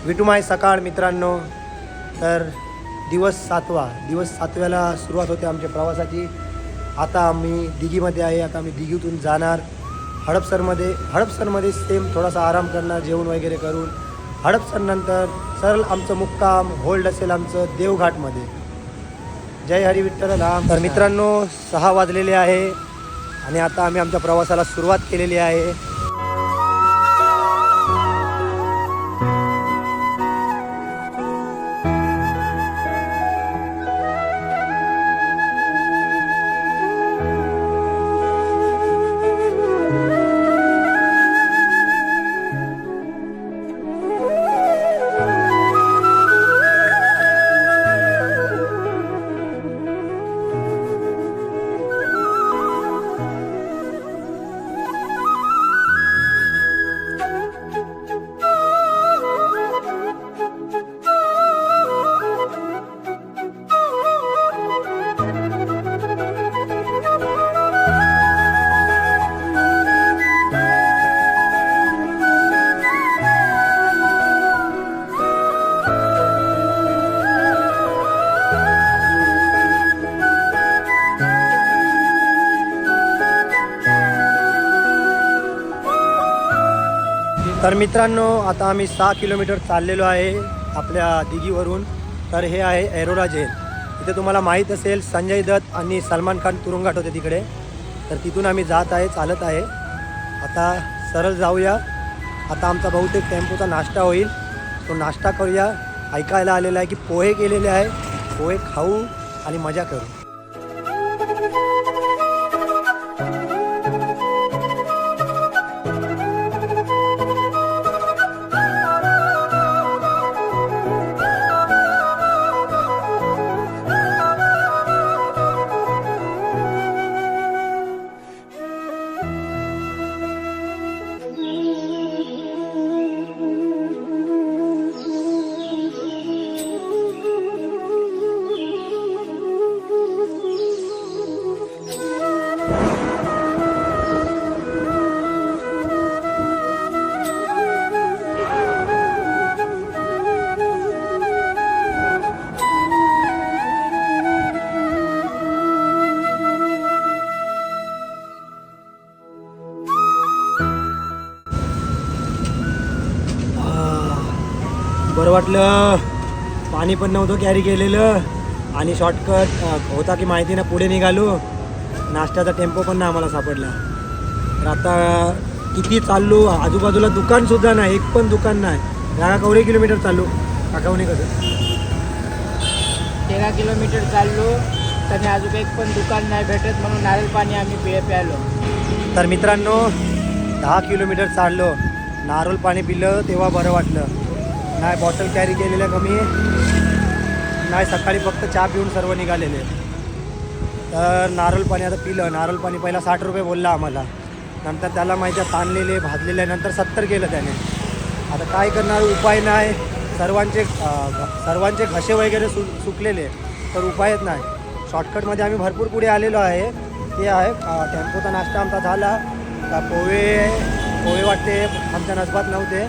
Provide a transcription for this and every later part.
विठुमाय सकाळ मित्रांनो. तर दिवस सातव्याला सुरुवात होते आमच्या प्रवासाची. आता आम्ही दिघीमध्ये आहे. आता आम्ही दिघीतून जाणार हडपसरमध्ये सेम थोडासा आराम करणार, जेवण वगैरे करून. हडपसरनंतर सरळ आमचं मुक्काम होल्ड असेल आमचं देवघाटमध्ये. जय हरी विठ्ठल राम. तर मित्रांनो 6 वाजलेले आहे आणि आता आम्ही आमच्या प्रवासाला सुरुवात केलेली आहे. तर मित्रांनो आता आम्ही 6 किलोमीटर चाललेलो आहे आपल्या दिघीवरून. तर हे आहे एरोरा जेल. इथे तुम्हाला माहीत असेल संजय दत्त आणि सलमान खान तुरुंगात होते तिकडे. तर तिथून आम्ही जात आहे, चालत आहे. आता सरळ जाऊया. आता आमचा बहुतेक टेम्पोचा नाश्ता होईल, तो नाश्ता करूया. ऐकायला आलेला आहे की पोहे केलेले आहे, पोहे खाऊ आणि मजा करू. बरं वाटलं. पाणी पण नव्हतं कॅरी केलेलं आणि शॉर्टकट होता की माहिती ना पुढे निघालो. नाश्त्याचा टेम्पो पण नाही आम्हाला सापडला. तर आता किती चाललो, आजूबाजूला दुकानसुद्धा नाही, एक पण दुकान नाही. दहा 11 किलोमीटर चाललो. काकावणे कसं 13 किलोमीटर चाललो तर अजून एक पण दुकान नाही भेटत, म्हणून नारळ पाणी आम्ही प्यालो. तर मित्रांनो 10 किलोमीटर चाललो, नारळ पाणी पिलं तेव्हा बरं वाटलं. नाही बॉटल कॅरी केलेलं कमी, नाही सकाळी फक्त चहा पिऊन सर्व निघालेले. तर नारळ पाणी आता पिलं. नारळ पाणी पहिला 60 रुपये बोलला आम्हाला, नंतर त्याला माहिती ताणलेले भाजलेले, नंतर 70 केलं त्याने. आता काय करणार, उपाय नाही. सर्वांचे घसे वगैरे सुकलेले, तर उपायच नाही. शॉर्टकटमध्ये आम्ही भरपूर पुढे आलेलो आहे. ते आहे टेम्पोचा नाश्ता आमचा झाला. पोहे वाटते आमच्या नसबात नव्हते.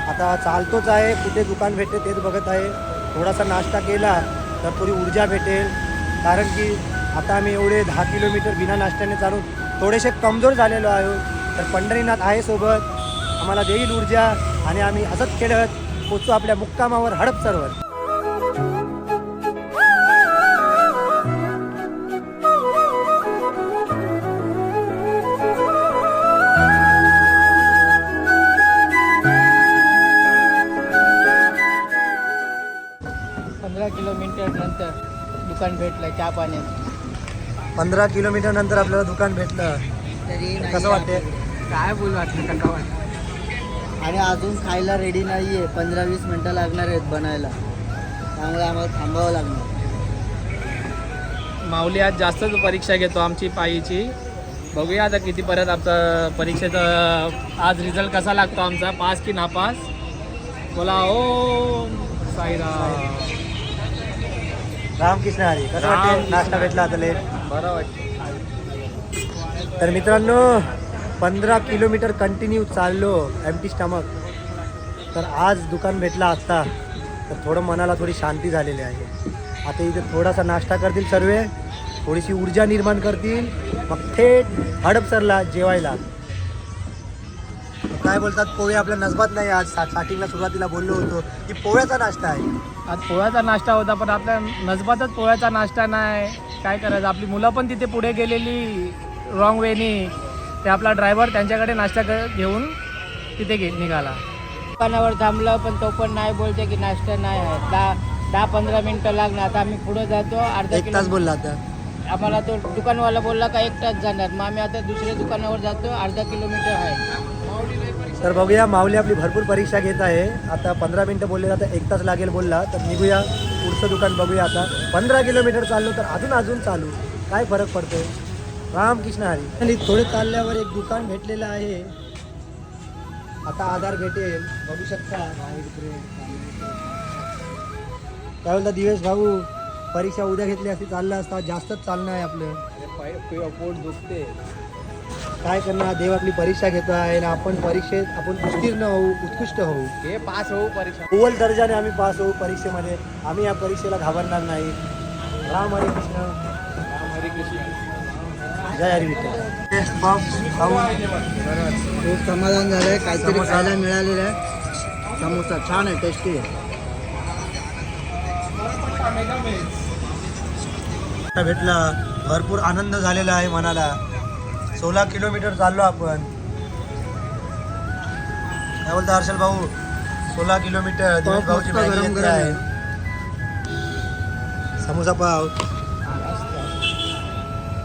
आता चालतोच आहे, कुठे दुकान भेटते तेच बघत आहे. थोडासा नाश्ता केला तर थोडी ऊर्जा भेटेल, कारण की आता आम्ही एवढे 10 किलोमीटर बिना नाश्त्याने चालून थोडेसे कमजोर झालेलो आहोत. तर पंढरीनाथ आहे सोबत, आम्हाला देईल ऊर्जा आणि आम्ही असंच खेळत पोचू आपल्या मुक्कामावर हडपसरवर. किलोमीटर नंतर दुकान भेटलं चहा पाण्याचं. 15 किलोमीटर नंतर आपल्याला दुकान भेटलं. तरी कसं वाटते? काय बोल वाटलं, कसं वाटतं? आणि अजून खायला रेडी नाही आहे. 15-20 मिनटं लागणार आहेत बनायला, त्यामुळे आम्हाला थांबावं लागणार. माऊली आज जास्तच परीक्षा घेतो आमची पायीची. बघूया आता किती परत आमचा परीक्षेचा आज रिझल्ट कसा लागतो आमचा, पास की नापास. बोला ओ साईराम. रामकृष्ण हरी. कसं वाटते नाश्ता भेटला आता लेट? बरं वाटतं. तर मित्रांनो 15 किलोमीटर कंटिन्यू चाललो एम्प्टी स्टमक. तर आज दुकान भेटला आत्ता, तर थोडं मनाला थोडी शांती झालेली आहे. आता इथे थोडासा नाश्ता करतील सर्व, थोडीशी ऊर्जा निर्माण करतील, मग थेट हडपसरला जेवायला. काय बोलतात, पोहे आपल्या नसबत नाही. आज स्टार्टिंगला सुरुवातीला बोललो होतो की पोह्याचा नाश्ता आहे. आज पोळ्याचा नाश्ता होता, पण आपल्या नसबातच पोळ्याचा नाश्ता नाही. काय करायचं, आपली मुलं पण तिथे पुढे गेलेली रॉंग वेनी. ते आपला ड्रायव्हर त्यांच्याकडे नाश्ता घेऊन तिथे निघाला. दुकानावर थांबलं, पण तो पण नाही, बोलते की नाश्ता नाही आहे. 10-15 मिनटं लागणार. आता आम्ही पुढे जातो. अर्धा 1 तास बोलला आता. आम्हाला तो दुकानवाला बोलला का 1 तास जाणार. मग आम्ही आता दुसऱ्या दुकानावर जातो. अर्धा किलोमीटर आहे. तर बघूया, माऊली आपली भरपूर परीक्षा घेत आहे. आता 15 मिनटं बोलले, आता 1 तास लागेल बोलला. तर निघूया, पुढचं दुकान बघूया. आता 15 किलोमीटर चाललो तर अजून चालू, काय फरक पडतोय. रामकृष्ण हरी. आणि थोडे चालल्यावर एक दुकान भेटलेलं आहे. आता आधार भेटेल, बघू शकता. काय बोलता दिवेश भाऊ, परीक्षा उद्या घेतली असती चाललं असता. जास्तच चालणं आहे आपलं. पोट दुखते. काय करणार, देव आपली परीक्षा घेतो आहे ना. आपण परीक्षेत आपण उत्तीर्ण होऊ, उत्कृष्ट होऊ, हे पास होऊ परीक्षा. अव्वल दर्जाने आम्ही पास होऊ परीक्षेमध्ये. आम्ही या परीक्षेला घाबरणार नाही. राम हरी कृष्ण. राम हरी कृष्ण. जय हरी विठ्ठल. खूप समाधान झालंय, काहीतरी समोसा. खायला मिळालेलं आहे. समोसा छान आहे, टेस्टी आहे. भेटला, भरपूर आनंद झालेला आहे मनाला. 16 किलोमीटर चाललो आपण. काय बोलता हर्षल भाऊ, 16 किलोमीटर. दिनेश भाऊची मस्त मॅगी गरम येते गरम आहे. समोसा पाव.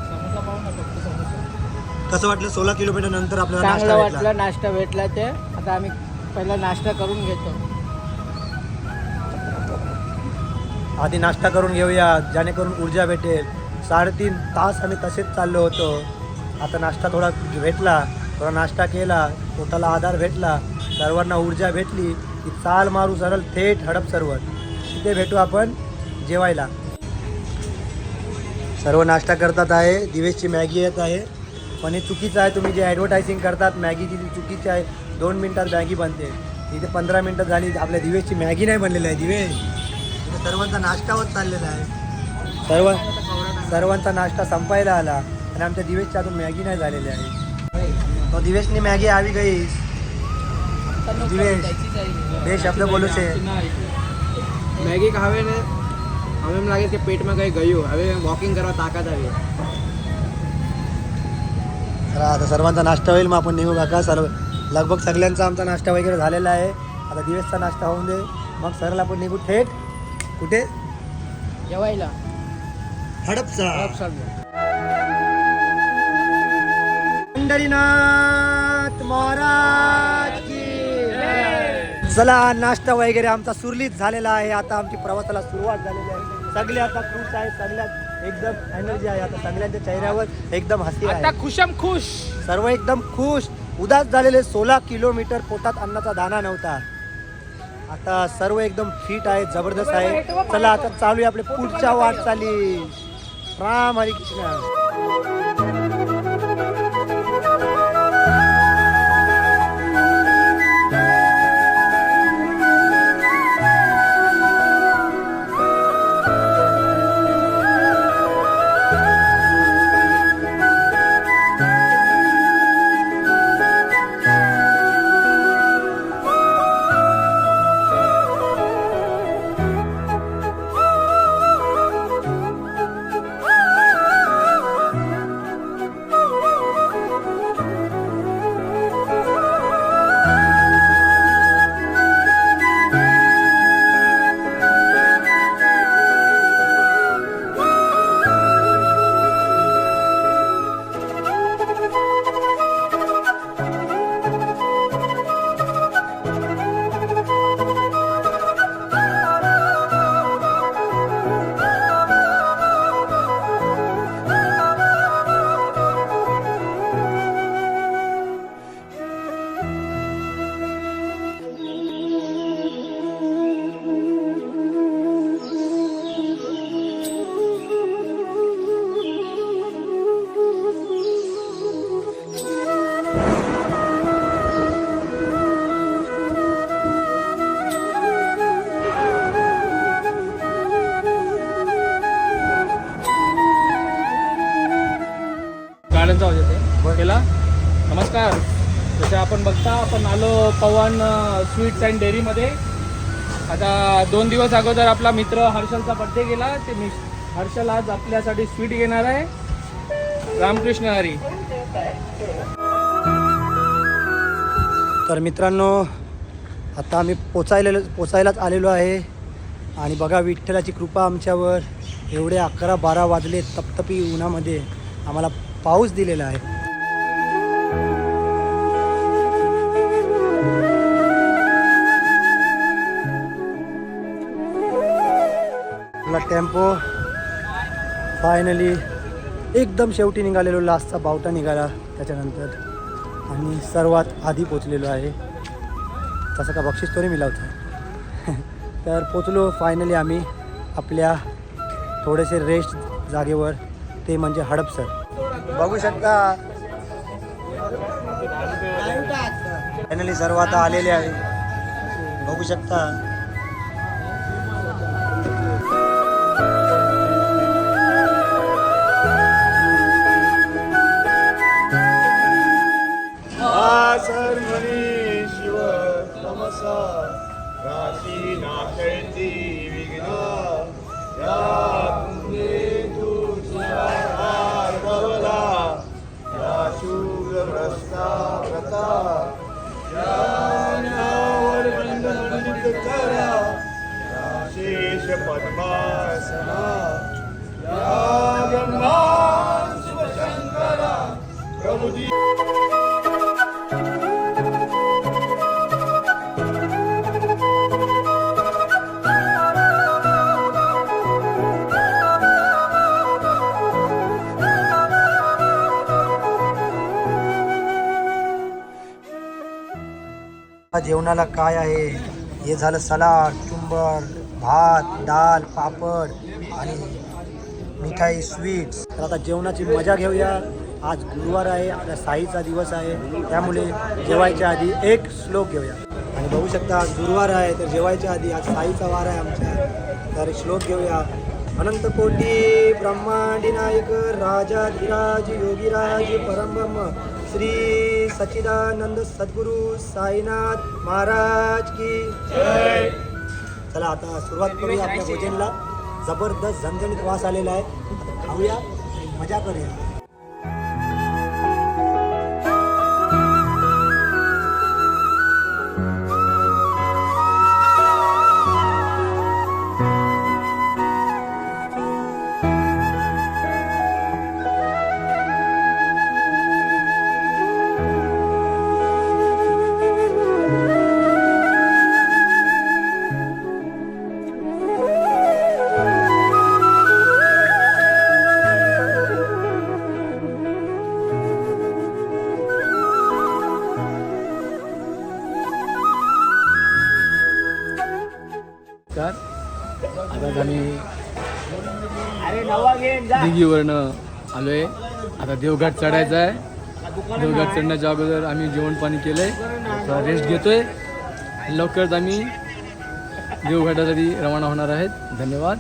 समोसा पाहू ना, फक्त समोसा. कसं वाटलं 16 किलोमीटर नंतर आपल्याला चांगलं नाश्ता भेटला? वाटलं, नाश्ता भेटला. ते आता आम्ही पहिला नाश्ता करून घेतो. आधी नाश्ता करून घेऊया, जेणेकरून ऊर्जा भेटेल. 3.5 तास आम्ही तसेच चाललो होतो. आता नाश्ता थोडा भेटला, थोडा नाश्ता केला, पोटाला आधार भेटला, सर्वांना ऊर्जा भेटली की चाल मारू सरळ थेट हडपसरवर. तिथे भेटू आपण जेवायला. सर्व नाश्ता करतात आहे. दिवेशची मॅगी येत आहे, पण हे चुकीचं आहे. तुम्ही जे ॲडव्हर्टायझिंग करतात मॅगीची, ती चुकीची आहे. 2 मिनटात मॅगी बनते. इथे 15 मिनटं झाली, आपल्या दिवेशची मॅगी नाही बनलेली आहे. दिवेश, इथे सर्वांचा नाश्ता होत चाललेला आहे. सर्वांचा नाश्ता संपायला आला आणि आमच्या दिवेशच्या अजून मॅगी नाही झालेली आहे. तो दिवेशने मॅगी आवी गई. दिवेश, देश आपलं बोलू छे. मैगी खावे ने हमें लगे कि पेट में कहीं गई हो. अभी वॉकिंग करवा ताकत हवी. तर आता सर्वांचा नाश्ता होईल, मग आपण निघू काका. लगभग सगळ्यांचा आमचा नाश्ता वगैरे झालेला आहे. आता दिवेशचा नाश्ता होऊन दे, मग सरळ आपण निघू थेट कुठे? जेवायला. हडपसर. पंढरीनाथ महाराज की जय. चला, नाश्ता वगैरे आमचा सुरलीत झालेला आहे. आता आमची प्रवासाला सुरुवात झालेली आहे. सगळे आता खुश आहे, सगळ्यात एकदम एनर्जी आहे. आता सगळ्यांच्या चेहऱ्यावर एकदम हसी आहे. आता खुशम खुश. सर्व एकदम खुश, उदास झालेले. 16 किलोमीटर पोटात अन्नाचा दाना नव्हता. आता सर्व एकदम फिट आहे, जबरदस्त आहे. चला आता चालूया आपल्या पुढच्या वाटचाली. राम हरी कृष्ण. जसं आपण बघता आपण आलो पवन स्वीट्स अँड डेअरीमध्ये. आता 2 दिवस अगोदर आपला मित्र हर्षलचा बड्डे गेला. ते हर्षल आज आपल्यासाठी स्वीट घेणार आहे. रामकृष्ण हरी. तर मित्रांनो आता आम्ही पोचायलाच आलेलो आहे आणि बघा विठ्ठलाची कृपा आमच्यावर. एवढे 11-12 वाजले तपतपी उन्हामध्ये आम्हाला पाऊस दिलेला आहे. आपला टेम्पो फायनली एकदम शेवटी निघालेलो. लास्टचा बावटा निघाला त्याच्यानंतर आणि सर्वात आधी पोचलेलो आहे. तसं का बक्षीस तरी मिळवतो. तर पोचलो फायनली आम्ही आपल्या थोडेसे रेस्ट जागेवर, ते म्हणजे हडपसर. बघू शकता फायनली सर्व आता आलेले आहे. बघू शकता शिव तमसा राशी नाशयती विघ्न या कुंडे तुझा गवला या शूरग्रस्ता व्रता या नावर बंधनित करा या शेष पद्मासना या ब्रह्मा शिवशंकरा प्रभुजी. जेवणाला काय आहे? हे झालं सलाड, चुंबर, भात, डाळ, पापड आणि मिठाई, स्वीट्स. तर आता जेवणाची मजा घेऊया. आज गुरुवार आहे, आता साईचा दिवस आहे, त्यामुळे जेवायच्या आधी एक श्लोक घेऊया. आणि बघू शकता आज गुरुवार आहे तर जेवायच्या आधी आज साईचा वार आहे आमच्या. तर श्लोक घेऊया. अनंत कोटी ब्रह्मांडी नायक राजाधिराज योगीराज परमब्रह्म श्री सच्चिदानंद सद्गुरू साईनाथ महाराज की जय. चला आता सुरुवात करूया आपल्या भोजनला. जबरदस्त झणझणीत वास आलेला आहे. आता खाऊया, मजा करूया. आता आम्ही दिघीवरनं आलो आहे. आता देवघाट चढायचा आहे. देवघाट चढण्याच्या अगोदर आम्ही जेवण पाणी केलं आहे, रेस्ट घेतो आहे. लवकरच आम्ही देवघाटासाठी रवाना होणार आहेत. धन्यवाद.